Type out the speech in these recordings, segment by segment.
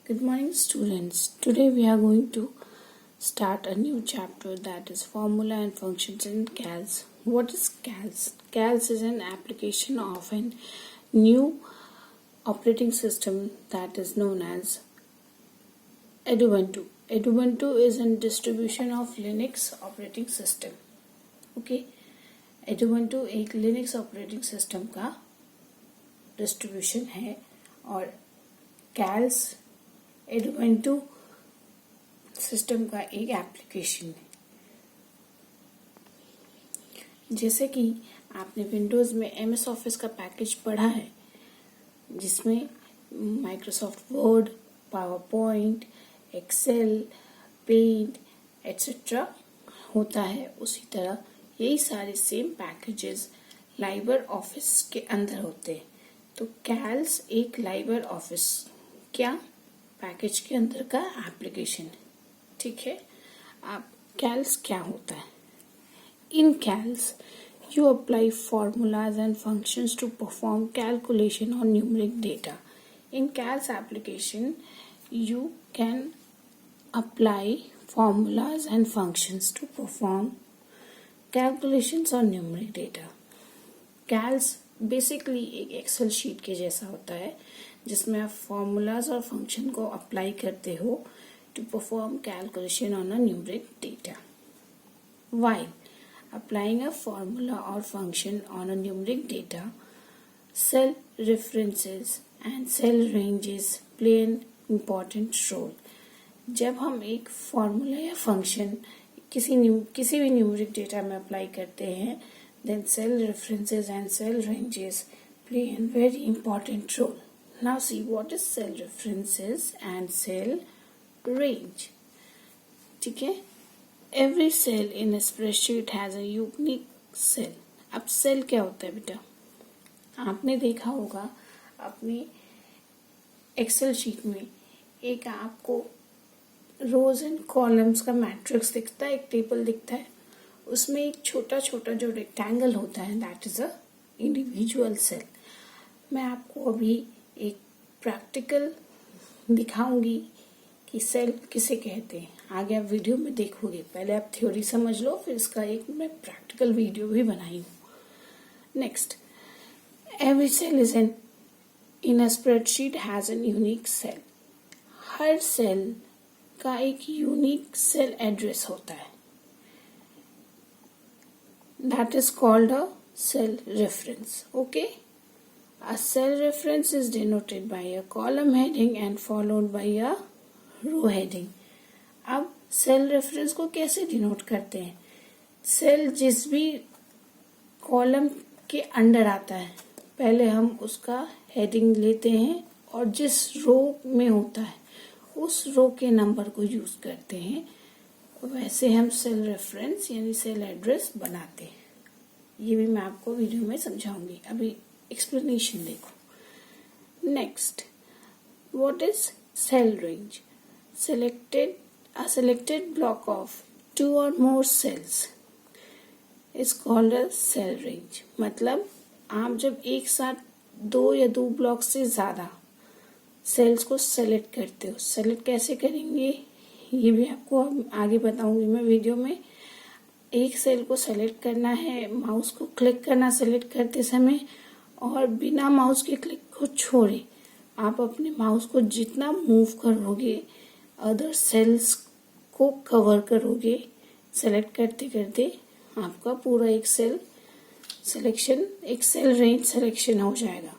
Good morning, students. Today we are going to start a new chapter, that is formula and functions in CALS. What is CALS? CALS is an application of a new operating system that is known as Ubuntu. Ubuntu is a distribution of Linux operating system. Okay, Ubuntu एक Linux operating system का distribution है और CALS Ubuntu system का एक application है. जैसे कि आपने विंडोज में MS ऑफिस का पैकेज पढ़ा है जिसमें Microsoft Word, PowerPoint, Excel, paint etcetera होता है, उसी तरह यही सारे सेम पैकेजेस लाइबर ऑफिस के अंदर होते हैं. तो कैल्स एक लाइबर ऑफिस क्या पैकेज के अंदर का एप्लीकेशन है. ठीक है, आप कैल्स क्या होता है? इन कैल्स you apply formulas and functions to perform calculation on numeric data. In CALS application, you can apply formulas and functions to perform calculations on numeric data. CALS basically एक एक्सेल शीट के जैसा होता है जिसमें आप formulas और function को apply करते हो to perform calculation on a numeric data. While applying a formula or function on a numeric data, cell references and cell ranges play an important role. जब हम एक फॉर्मूला या फंक्शन किसी भी न्यूमेरिक डेटा में apply करते हैं, then cell references and cell ranges play a very important role. Now see what is cell references and cell range. ठीक है, Every cell in a spreadsheet has a unique cell. अब cell क्या होता है बेटा? आपने देखा होगा अपनी एक्सेल शीट में एक आपको रोज एंड कॉलम्स का मैट्रिक्स दिखता है, एक टेबल दिखता है, उसमें एक छोटा छोटा जो रेक्टेंगल होता है that is a individual cell. मैं आपको अभी एक प्रैक्टिकल दिखाऊंगी कि सेल किसे कहते हैं. आगे आप वीडियो में देखोगे, पहले आप थ्योरी समझ लो, फिर इसका एक मैं प्रैक्टिकल वीडियो भी बनाई हूँ. Next, every cell is an in a spreadsheet has an unique cell. हर सेल का एक यूनिक सेल एड्रेस होता है, that is called a cell reference. Okay, a cell reference is denoted by a column heading and followed by a row heading. अब cell reference को कैसे denote करते हैं? सेल जिस भी कॉलम के अंडर आता है पहले हम उसका हेडिंग लेते हैं और जिस रो में होता है उस रो के नंबर को यूज करते हैं. वैसे हम सेल रेफरेंस यानी सेल एड्रेस बनाते हैं. ये भी मैं आपको वीडियो में समझाऊंगी. अभी एक्सप्लेनेशन देखो. Next, what is cell range? A selected block of 2 or more cells is called a cell range. मतलब आप जब एक साथ 2 या 2 ब्लॉक से ज्यादा सेल्स को सेलेक्ट करते हो, सेलेक्ट कैसे करेंगे ये भी आपको आगे बताऊंगी मैं वीडियो में. एक सेल को सेलेक्ट करना है, माउस को क्लिक करना सेलेक्ट करते समय, और बिना माउस के क्लिक को छोड़े आप अपने माउस को जितना मूव करोगे अदर सेल्स को कवर करोगे, सेलेक्ट करते करते आपका पूरा एक सेल सिलेक्शन, एक सेल रेंज सिलेक्शन हो जाएगा.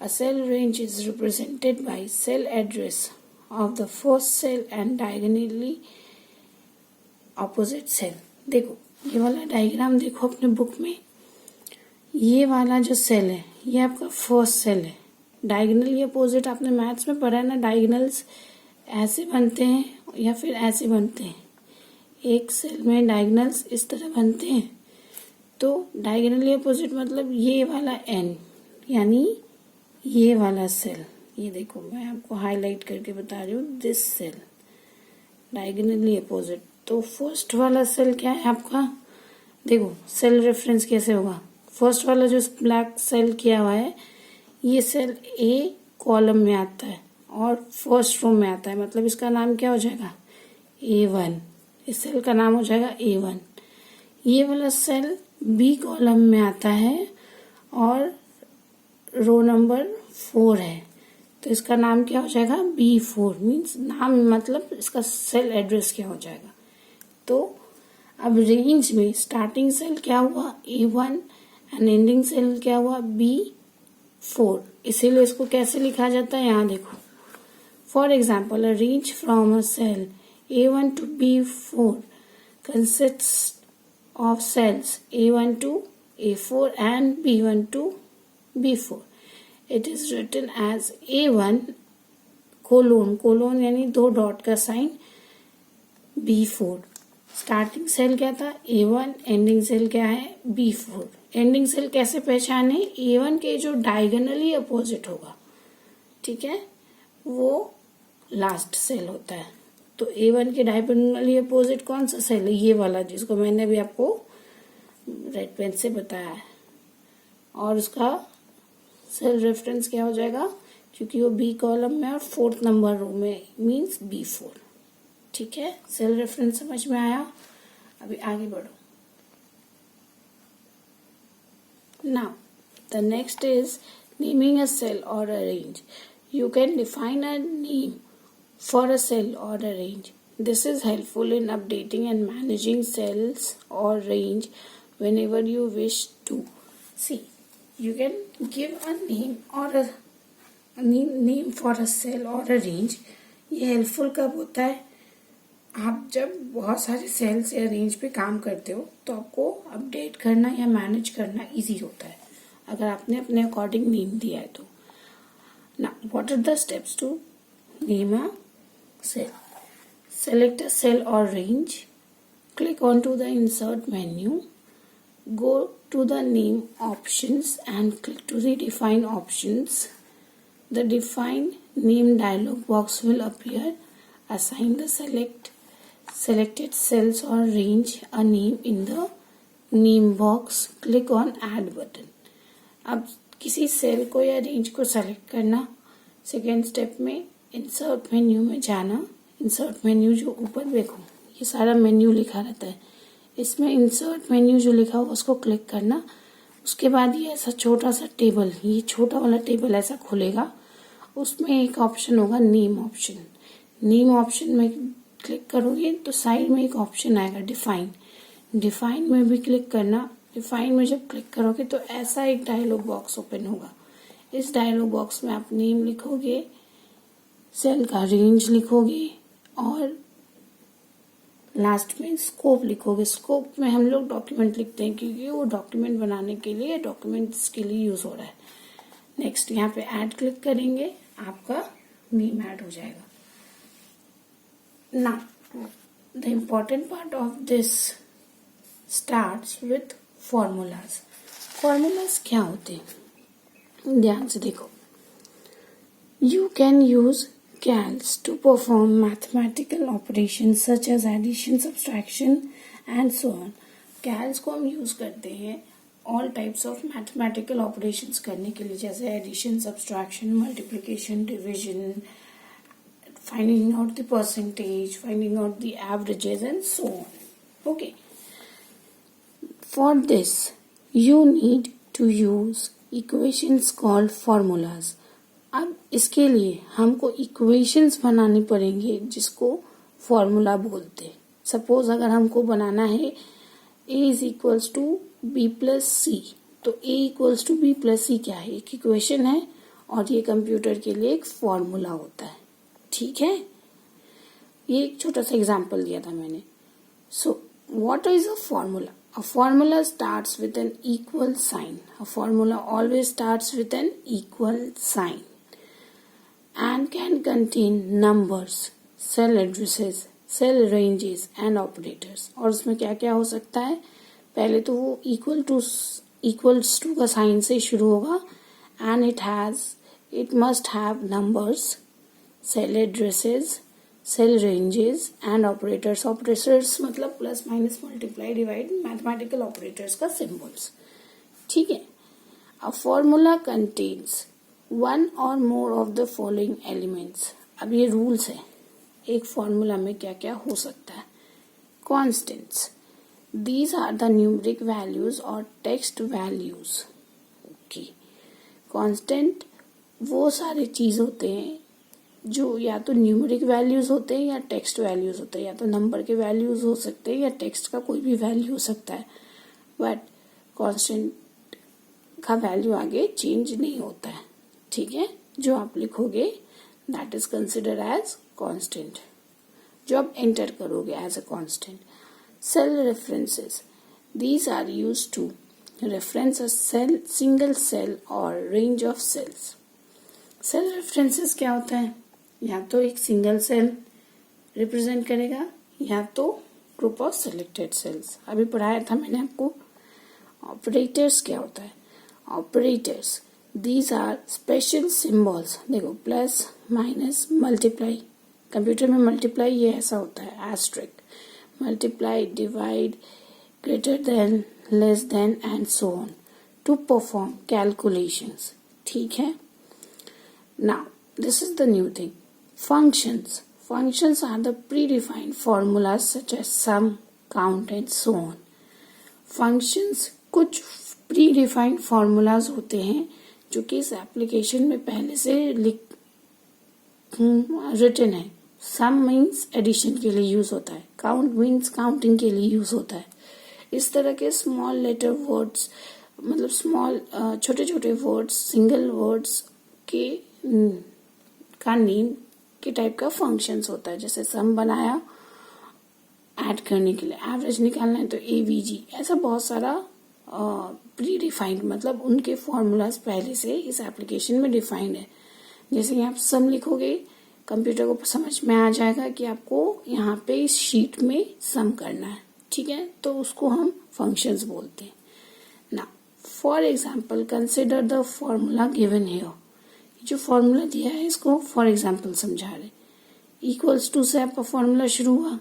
A cell range is represented by cell address of the first cell and diagonally opposite cell. देखो ये वाला डायग्राम देखो अपने बुक में. ये वाला जो सेल है ये आपका फर्स्ट सेल है. डायगोनली अपोजिट आपने मैथ्स में पढ़ा है ना, डायगोनल्स ऐसे बनते हैं या फिर ऐसे बनते हैं. एक सेल में डायगोनल्स इस तरह बनते हैं. तो डायगोनली अपोजिट मतलब ये वाला एन यानी ये वाला सेल. ये देखो मैं आपको हाईलाइट करके बता रही हूँ, दिस सेल डायगोनली अपोजिट. तो फर्स्ट वाला सेल क्या है आपका? देखो सेल रेफरेंस कैसे होगा. फर्स्ट वाला जो ब्लैक सेल किया हुआ है ये सेल ए कॉलम में आता है और फर्स्ट रो में आता है, मतलब इसका नाम क्या हो जाएगा, A1। इस सेल का नाम हो जाएगा A1। ये वाला सेल बी कॉलम में आता है और रो नंबर 4 है, तो इसका नाम क्या हो जाएगा, B4। मीन्स नाम मतलब इसका सेल एड्रेस क्या हो जाएगा। तो अब रेंज में स्टार्टिंग सेल क्या हुआ, A1 एंड एंडिंग सेल क्या हुआ, B4। इसीलिए इसको कैसे लिखा जाता है, यहाँ देखो। For example, a range from a cell A1 to B4 consists of cells A1 to A4 and B1 to B4. It is written as A1 colon यानी 2 डॉट का साइन B4। स्टार्टिंग सेल क्या था, A1, ending cell क्या है, B4। Ending cell कैसे पहचाने, A1 के जो डायगोनली अपोजिट होगा, ठीक है, वो लास्ट सेल होता है। तो A1 के डायगोनली अपोजिट कौन सा सेल है, ये वाला जिसको मैंने अभी आपको रेड पेन से बताया है, और उसका सेल रेफरेंस क्या हो जाएगा, क्योंकि वो बी कॉलम में और 4th नंबर रो में, मींस B4। ठीक है, सेल रेफरेंस समझ में आया। अभी आगे बढ़ो। Now the next is naming a cell और a range. You can define a name for a cell or a range. This is helpful in updating and managing cells or range whenever you wish to. See, you can give a name or a name for a cell or a range. ये helpful कब होता है, आप जब बहुत सारे sales या range पे काम करते हो तो आपको अपडेट करना या मैनेज करना इजी होता है, अगर आपने अपने अकॉर्डिंग नेम दिया है तो। Now, what are the steps to name a cell? Select a cell or range. Click onto the insert menu. Go to the name options and click to the define options. The define name dialog box will appear. Assign the selected cells or range a name in the name box. Click on add button. अब किसी cell को या range को select करना। Second step में insert menu में जाना। Insert menu जो ऊपर देखो, ये सारा मेन्यू लिखा रहता है, इसमें इंसर्ट मेन्यू जो लिखा हुआ उसको क्लिक करना। उसके बाद ये ऐसा छोटा सा टेबल, ये छोटा वाला टेबल ऐसा खुलेगा, उसमें एक ऑप्शन होगा नेम ऑप्शन। नेम ऑप्शन में क्लिक करोगे तो साइड में एक ऑप्शन आएगा डिफाइन। डिफाइन में भी क्लिक करना। डिफाइन में जब क्लिक करोगे तो ऐसा एक डायलॉग बॉक्स ओपन होगा। इस डायलॉग बॉक्स में आप नेम लिखोगे, सेल का रेंज लिखोगे और लास्ट में स्कोप लिखोगे। स्कोप में हम लोग डॉक्यूमेंट लिखते हैं क्योंकि वो डॉक्यूमेंट बनाने के लिए, डॉक्यूमेंट्स के लिए यूज हो रहा है। नेक्स्ट यहाँ पे ऐड क्लिक करेंगे, आपका नेम ऐड हो जाएगा। Now the important part of this starts with formulas. Formulas क्या होते हैं, ध्यान से देखो। You can use cells to perform mathematical operation such as addition, subtraction and so on. Cells को हम यूज करते हैं all types of mathematical operations करने के लिए, जैसे addition, subtraction, multiplication, division, finding out the percentage, finding out the averages and so on. Okay, for this you need to use equations called formulas. अब इसके लिए हमको इक्वेशंस बनानी पड़ेंगे जिसको फॉर्मूला बोलते हैं। सपोज अगर हमको बनाना है a is equals to b plus c, तो a equals to b plus c क्या है, एक इक्वेशन है और ये कंप्यूटर के लिए एक फॉर्मूला होता है। ठीक है, ये एक छोटा सा एग्जांपल दिया था मैंने। So what is a formula? A formula starts with an equal sign. A formula always starts with an equal sign and can contain numbers, cell addresses, cell ranges and operators. और उसमें क्या क्या हो सकता है, पहले तो वो equals to का साइन से शुरू होगा and it must have numbers, cell addresses, cell ranges and operators. Operators मतलब plus minus multiply divide, mathematical operators का सिंबल्स। ठीक है, a formula contains one or more of the following elements. अब ये रूल्स है, एक फॉर्मूला में क्या क्या हो सकता है। Constants, these are the numeric values और टेक्स्ट वैल्यूज। ओके, कांस्टेंट वो सारे चीज होते हैं जो या तो न्यूमेरिक वैल्यूज होते हैं या टेक्स्ट वैल्यूज होते हैं, या तो नंबर के वैल्यूज हो सकते हैं या टेक्स्ट का कोई भी वैल्यू हो सकता है, बट कांस्टेंट का वैल्यू आगे चेंज नहीं होता है। ठीक है, जो आप लिखोगे that is consider as constant, जो आप एंटर करोगे as a constant. Cell references, these are used to reference a cell, single cell or range of cells. Cell references क्या होता है? या तो एक सिंगल सेल रिप्रेजेंट करेगा या तो ग्रुप ऑफ सिलेक्टेड सेल्स। अभी पढ़ाया था मैंने आपको। ऑपरेटर्स क्या होता है? Operators, these are special symbols। देखो, प्लस माइनस मल्टीप्लाई, कंप्यूटर में मल्टीप्लाई ये ऐसा होता है, asterisk, multiply, divide, greater than, less than and so on to perform calculations। ठीक है, now this is the new thing, functions। functions are the predefined formulas such as sum, count and so on। functions कुछ predefined formulas होते हैं जो कि इस application में पहले से रिटन है। सम मीन्स एडिशन के लिए यूज होता है, काउंट मीन्स काउंटिंग के लिए यूज होता है। इस तरह के स्मॉल लेटर वर्ड्स, मतलब स्मॉल छोटे छोटे वर्ड्स, सिंगल वर्ड्स के का नेम के टाइप का फंक्शंस होता है। जैसे सम बनाया ऐड करने के लिए, एवरेज निकालना है तो एवीजी, ऐसा बहुत सारा प्री डिफाइंड, मतलब उनके फॉर्मूलाज पहले से इस एप्लीकेशन में डिफाइंड है। जैसे यहाँ सम लिखोगे, कंप्यूटर को समझ में आ जाएगा कि आपको यहाँ पे इस शीट में सम करना है। ठीक है, तो उसको हम फंक्शंस बोलते हैं ना। For example consider the formula given here. जो फॉर्मूला दिया है इसको फॉर एग्जाम्पल समझा रहे। इक्वल्स टू से आपका फॉर्मूला शुरू हुआ।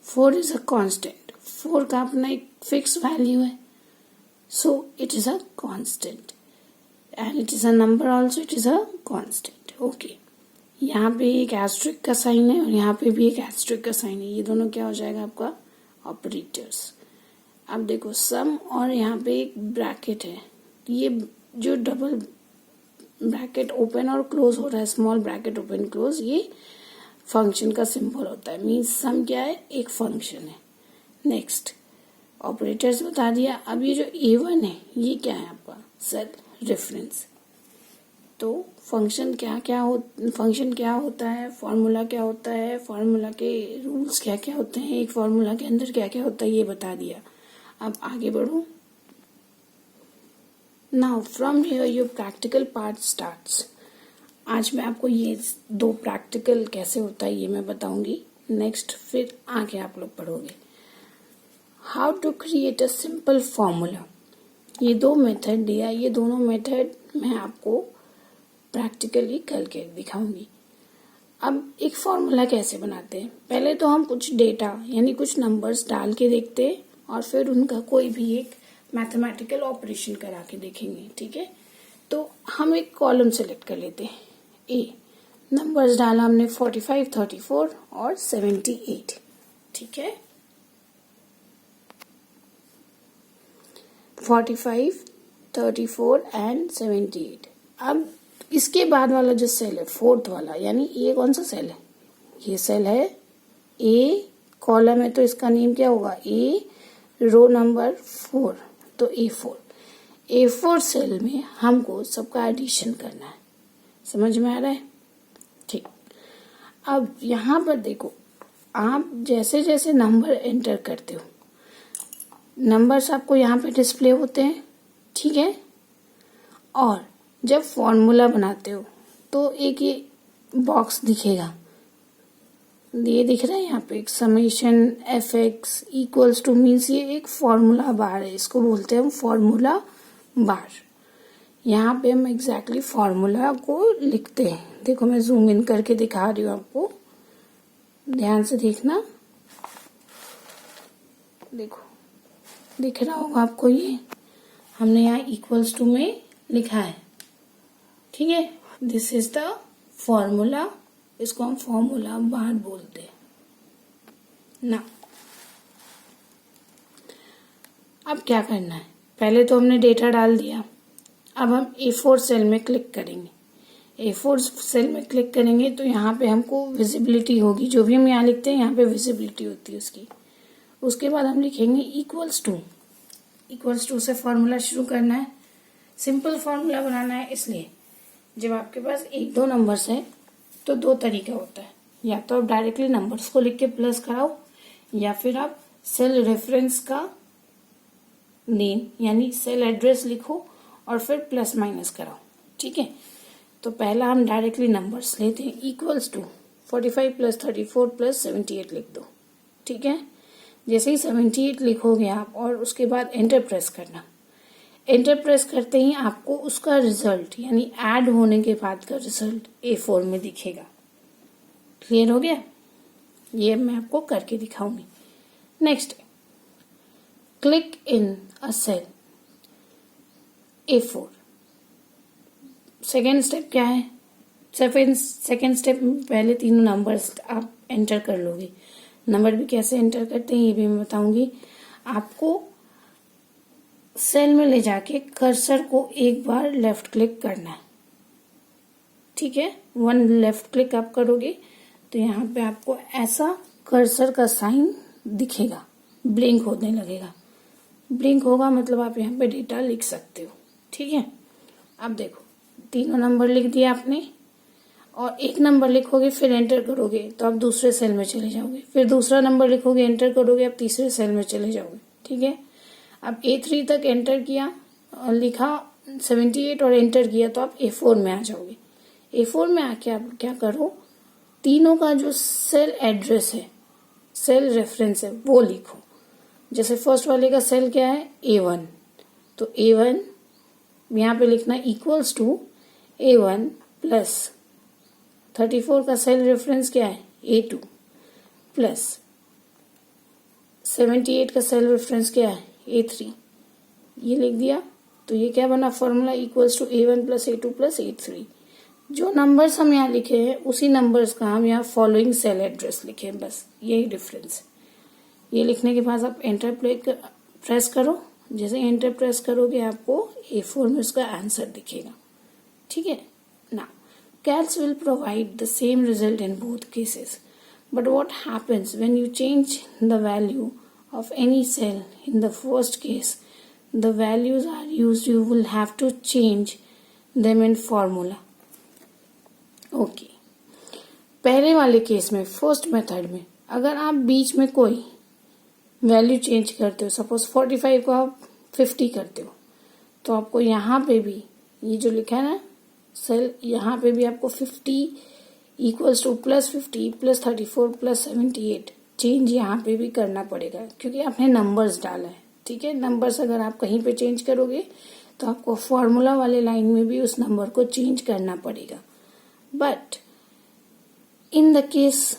4 इज अ कांस्टेंट, 4 का अपना एक फिक्स वैल्यू है, so it is a constant and it is a number also, it is a constant. Okay, यहाँ पे एक एस्ट्रिक का साइन है और यहाँ पे भी एक एस्ट्रिक का साइन है, ये दोनों क्या हो जाएगा आपका ऑपरेटर्स। अब देखो सम और यहाँ पे एक ब्रैकेट है, ये जो डबल ब्रैकेट ओपन और क्लोज हो रहा है, स्मॉल ब्रैकेट ओपन क्लोज, ये फंक्शन का सिंबल होता है। मीन्स सम क्या है? एक फंक्शन है। नेक्स्ट ऑपरेटर्स बता दिया। अब ये जो A1 है ये क्या है आपका? Cell reference. तो फंक्शन क्या होता है, फॉर्मूला क्या होता है, फॉर्मूला के रूल्स क्या क्या होते हैं, एक फॉर्मूला के अंदर क्या क्या होता है ये बता दिया। अब आगे बढ़ो। Now from here your practical part starts. आज मैं आपको ये 2 प्रैक्टिकल कैसे होता है ये मैं बताऊंगी। नेक्स्ट फिर आगे आप लोग पढ़ोगे। How to create a simple formula. ये 2 मेथड दिया, ये दोनों मेथड मैं आपको प्रैक्टिकली करके दिखाऊंगी। अब एक फॉर्मूला कैसे बनाते हैं, पहले तो हम कुछ डेटा यानी कुछ नंबर्स डाल के देखते हैं और फिर उनका कोई भी एक मैथमेटिकल ऑपरेशन करा के देखेंगे। ठीक है, तो हम एक कॉलम सेलेक्ट कर लेते हैं। ए नंबर्स डाला हमने 45, 34 और 78। ठीक है, 45, 34 एंड 78। अब इसके बाद वाला जो सेल है, 4th वाला, यानी ये कौन सा सेल है? ये सेल है ए, कॉलम है तो इसका नेम क्या होगा? ए, रो नंबर 4, तो A4। A4 सेल में हमको सबका एडिशन करना है। समझ में आ रहा है? ठीक। अब यहाँ पर देखो, आप जैसे जैसे नंबर एंटर करते हो, नंबर्स आपको यहाँ पे डिस्प्ले होते हैं। ठीक है, और जब फॉर्मूला बनाते हो तो एक ये बॉक्स दिखेगा, ये दिख रहा है यहाँ पे, एक summation fx equals to, means ये एक फॉर्मूला बार है, इसको बोलते हैं हम फॉर्मूला बार। यहाँ पे हम एग्जैक्टली फॉर्मूला को लिखते हैं। देखो मैं जूम इन करके दिखा रही हूँ आपको, ध्यान से देखना। देखो दिख रहा होगा आपको, ये हमने यहाँ इक्वल्स टू में लिखा है ठीक है, दिस इज द फॉर्मूला, इसको हम फॉर्मूला बार बोलते हैं ना। अब क्या करना है, पहले तो हमने डेटा डाल दिया, अब हम A4 सेल में क्लिक करेंगे। A4 सेल में क्लिक करेंगे तो यहाँ पे हमको विजिबिलिटी होगी, जो भी हम यहाँ लिखते हैं यहाँ पे विजिबिलिटी होती है उसकी। उसके बाद हम लिखेंगे इक्वल्स टू से फॉर्मूला शुरू करना है, सिंपल फॉर्मूला बनाना है। इसलिए जब आपके पास 1-2 नंबर्स है तो 2 तरीका होता है, या तो आप डायरेक्टली नंबर्स को लिख के प्लस कराओ, या फिर आप सेल रेफरेंस का नेम यानी सेल एड्रेस लिखो और फिर प्लस माइनस कराओ। ठीक है, तो पहला हम डायरेक्टली नंबर्स लेते हैं, इक्वल्स टू 45 + 34 + 78 लिख दो। ठीक है, जैसे ही 78 लिखोगे आप और उसके बाद एंटर प्रेस करना। एंटर प्रेस करते ही आपको उसका रिजल्ट यानी ऐड होने के बाद का रिजल्ट A4 में दिखेगा। क्लियर हो गया? ये मैं आपको करके दिखाऊंगी। Next, click in a cell A4। Second step क्या है? सेकेंड स्टेप में पहले तीनों नंबर्स आप एंटर कर लोगे। नंबर भी कैसे एंटर करते हैं ये भी मैं बताऊंगी। आपको सेल में ले जाके कर्सर को एक बार लेफ्ट क्लिक करना है। ठीक है, 1 लेफ्ट क्लिक आप करोगे तो यहाँ पे आपको ऐसा कर्सर का साइन दिखेगा, ब्लिंक होने लगेगा। ब्लिंक होगा मतलब आप यहाँ पे डेटा लिख सकते हो। ठीक है, अब देखो तीनों नंबर लिख दिया आपने, और एक नंबर लिखोगे फिर एंटर करोगे तो आप दूसरे सेल में चले जाओगे, फिर दूसरा नंबर लिखोगे एंटर करोगे आप तीसरे सेल में चले जाओगे। ठीक है, अब A3 तक एंटर किया और लिखा 78 और एंटर किया तो आप A4 में आ जाओगे। A4 में आके आप क्या करो, तीनों का जो सेल एड्रेस है, सेल रेफरेंस है वो लिखो। जैसे फर्स्ट वाले का सेल क्या है A1, तो A1 यहाँ पे लिखना इक्वल्स टू A1 प्लस 34 का सेल रेफरेंस क्या है A2 प्लस 78 का सेल रेफरेंस क्या है A3। ये लिख दिया तो ये क्या बना formula, equals to A1 plus A2 plus A3। जो नंबर्स हम यहाँ लिखे हैं उसी नंबर्स का हम यहाँ फॉलोइंग सेल एड्रेस लिखे हैं, बस यही डिफरेंस। ये लिखने के बाद आप एंटर प्रेस करो। जैसे एंटर प्रेस करोगे आपको A4 में उसका आंसर दिखेगा। ठीक है ना, calcs will provide the same result in both cases, but what happens when you change the value of any cell? In the first case the values are used, you will have to change them in formula. Okay, पहले वाले case में first method में अगर आप बीच में कोई value change करते हो, सपोज 45 को आप 50 करते हो, तो आपको यहाँ पे भी ये जो लिखा है ना सेल, यहाँ पे भी आपको 50 इक्वल्स टू +50 + 34 + 78 चेंज यहाँ पे भी करना पड़ेगा, क्योंकि आपने नंबर्स डाला है। ठीक है, नंबर्स अगर आप कहीं पे चेंज करोगे तो आपको फॉर्मूला वाले लाइन में भी उस नंबर को चेंज करना पड़ेगा। But in the case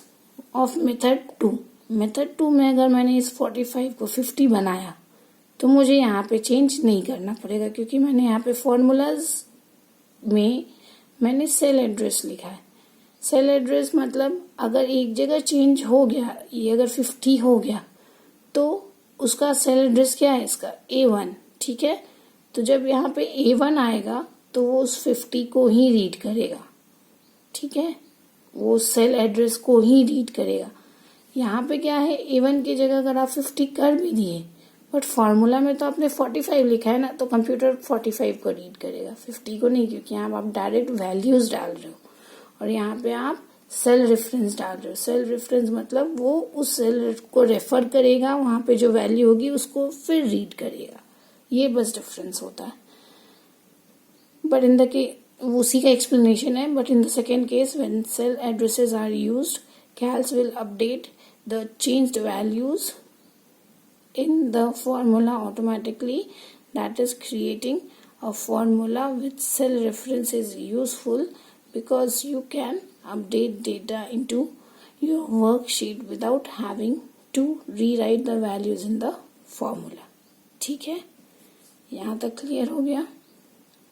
of method two में अगर मैंने इस 45 को 50 बनाया तो मुझे यहाँ पे चेंज नहीं करना पड़ेगा, क्योंकि मैंने यहाँ पे फॉर्मूलाज में मैंने सेल एड्रेस लिखा है। सेल एड्रेस मतलब अगर एक जगह चेंज हो गया, ये अगर 50 हो गया तो उसका सेल एड्रेस क्या है इसका A1। ठीक है, तो जब यहाँ पे A1 आएगा तो वो उस 50 को ही रीड करेगा। ठीक है, वो सेल एड्रेस को ही रीड करेगा। यहाँ पे क्या है, A1 की जगह अगर आप 50 कर भी दिए बट फॉर्मूला में तो आपने 45 लिखा है ना, तो कंप्यूटर 45 को रीड करेगा, 50 को नहीं, क्योंकि यहाँ आप डायरेक्ट वैल्यूज डाल रहे हो और यहाँ पे आप सेल रेफरेंस डाल रहे हो। सेल रेफरेंस मतलब वो उस सेल को रेफर करेगा, वहां पे जो वैल्यू होगी उसको फिर रीड करेगा। ये बस डिफरेंस होता है। बट इन द के उसी का एक्सप्लेनेशन है। But in the second case when cell addresses are used, calcs will update the changed values in the formula automatically. That is, creating a formula with cell reference is useful because you can update data into your worksheet without having to rewrite the values in the formula. ठीक है, यहाँ तक clear हो गया?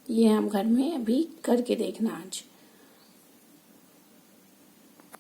ये हम घर में अभी करके देखना आज।